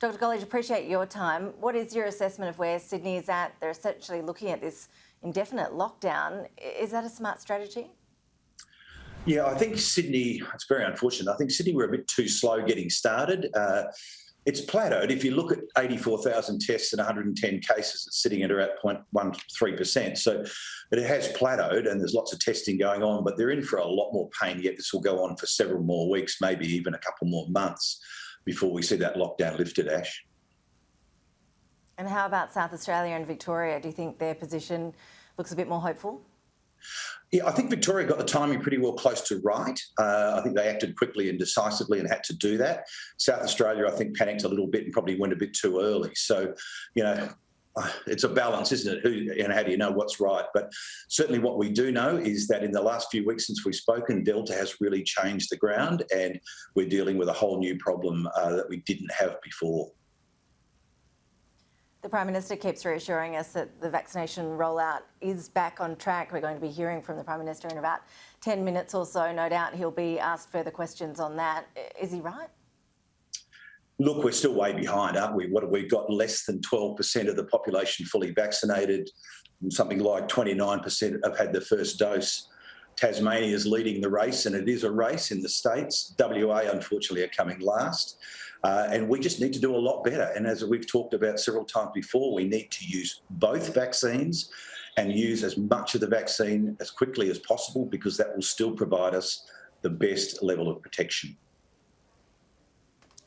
Dr. Golledge, appreciate your time. What is your assessment of where Sydney is at? They're essentially looking at this indefinite lockdown. Is that a smart strategy? Yeah, I think Sydney, it's very unfortunate. I think Sydney were a bit too slow getting started. It's plateaued. If you look at 84,000 tests and 110 cases, it's sitting at about 0.13%. So it has plateaued and there's lots of testing going on, but they're in for a lot more pain yet. This will go on for several more weeks, maybe even a couple more months before we see that lockdown lifted, Ash. And how about South Australia and Victoria? Do you think their position looks a bit more hopeful? Yeah, I think Victoria got the timing pretty well close to right. I think they acted quickly and decisively and had to do that. South Australia, I think, panicked a little bit and probably went a bit too early. So, it's a balance, isn't it? How do you know what's right? But certainly what we do know is that in the last few weeks since we've spoken, Delta has really changed the ground and we're dealing with a whole new problem that we didn't have before. The Prime Minister keeps reassuring us that the vaccination rollout is back on track. We're going to be hearing from the Prime Minister in about 10 minutes or so. No doubt he'll be asked further questions on that. Is he right? Look, we're still way behind, aren't we? What have we got? Less than 12% of the population fully vaccinated. Something like 29% have had the first dose. Tasmania is leading the race, and it is a race in the states. WA, unfortunately, are coming last. And we just need to do a lot better. And as we've talked about several times before, we need to use both vaccines and use as much of the vaccine as quickly as possible because that will still provide us the best level of protection.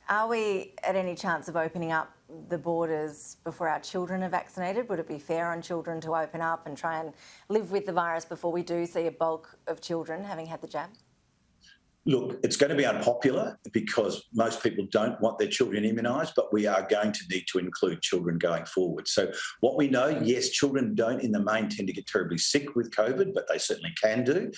Are we at any chance of opening up the borders before our children are vaccinated? Would it be fair on children to open up and try and live with the virus before we do see a bulk of children having had the jab? Look, it's going to be unpopular because most people don't want their children immunised, but we are going to need to include children going forward. So what we know, yes, children don't in the main tend to get terribly sick with COVID, but they certainly can do.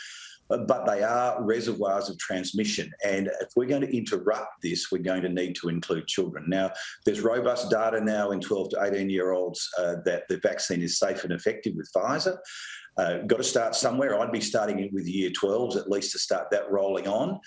But they are reservoirs of transmission. And if we're going to interrupt this, we're going to need to include children. Now, there's robust data now in 12 to 18-year-olds that the vaccine is safe and effective with Pfizer. Got to start somewhere. I'd be starting it with year 12s at least to start that rolling on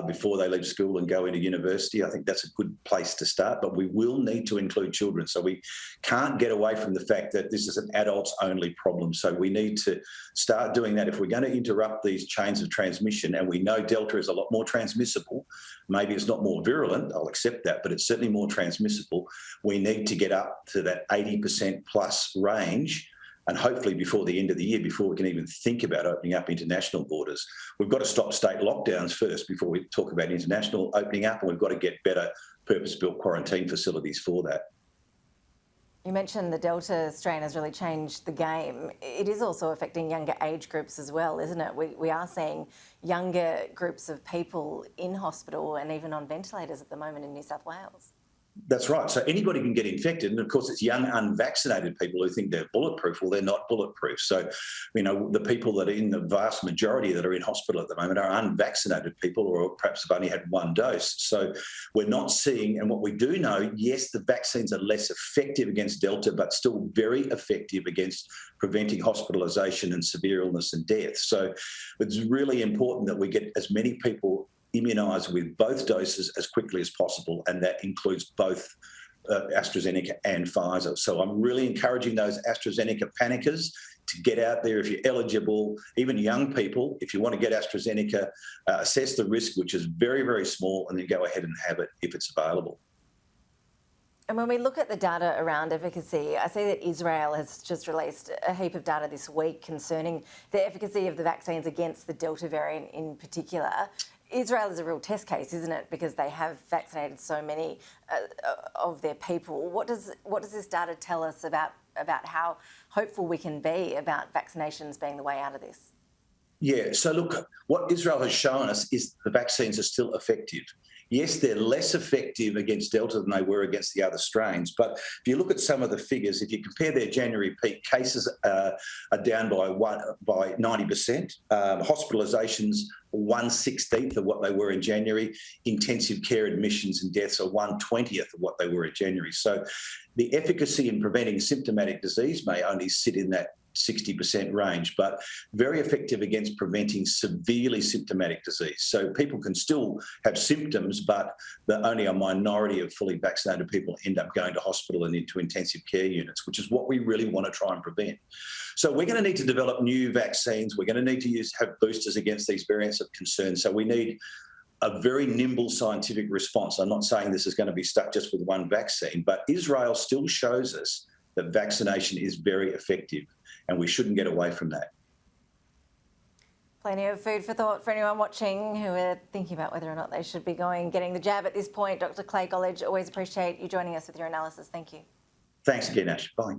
before they leave school and go into university. I think that's a good place to start, but we will need to include children. So we can't get away from the fact that this is an adults-only problem. So we need to start doing that. If we're going to interrupt these chains of transmission, and we know Delta is a lot more transmissible, maybe it's not more virulent, I'll accept that, but it's certainly more transmissible. We need to get up to that 80% plus range. And hopefully before the end of the year, before we can even think about opening up international borders. We've got to stop state lockdowns first before we talk about international opening up, and we've got to get better purpose-built quarantine facilities for that. You mentioned the Delta strain has really changed the game. It is also affecting younger age groups as well, isn't it? We are seeing younger groups of people in hospital and even on ventilators at the moment in New South Wales. That's right. So anybody can get infected. And of course, it's young, unvaccinated people who think they're bulletproof. Well, they're not bulletproof. So, the people that are in the vast majority that are in hospital at the moment are unvaccinated people or perhaps have only had one dose. So we're not seeing, and what we do know, yes, the vaccines are less effective against Delta, but still very effective against preventing hospitalisation and severe illness and death. So it's really important that we get as many people immunised with both doses as quickly as possible, and that includes both AstraZeneca and Pfizer. So I'm really encouraging those AstraZeneca panickers to get out there if you're eligible, even young people, if you want to get AstraZeneca, assess the risk, which is very, very small, and then go ahead and have it if it's available. And when we look at the data around efficacy, I see that Israel has just released a heap of data this week concerning the efficacy of the vaccines against the Delta variant in particular. Israel is a real test case, isn't it? Because they have vaccinated so many of their people. What does this data tell us about how hopeful we can be about vaccinations being the way out of this? Yeah, so look, what Israel has shown us is the vaccines are still effective. Yes, they're less effective against Delta than they were against the other strains. But if you look at some of the figures, if you compare their January peak, cases are down by 90%. Hospitalisations 1/16 of what they were in January. Intensive care admissions and deaths are 1/20 of what they were in January. So the efficacy in preventing symptomatic disease may only sit in that 60% range, but very effective against preventing severely symptomatic disease. So people can still have symptoms, but only a minority of fully vaccinated people end up going to hospital and into intensive care units, which is what we really want to try and prevent. So we're going to need to develop new vaccines. We're going to need to have boosters against these variants of concern. So we need a very nimble scientific response. I'm not saying this is going to be stuck just with one vaccine, but Israel still shows us that vaccination is very effective, and we shouldn't get away from that. Plenty of food for thought for anyone watching who are thinking about whether or not they should be getting the jab at this point. Dr. Clay Golledge, always appreciate you joining us with your analysis. Thank you. Thanks again, Ash. Bye.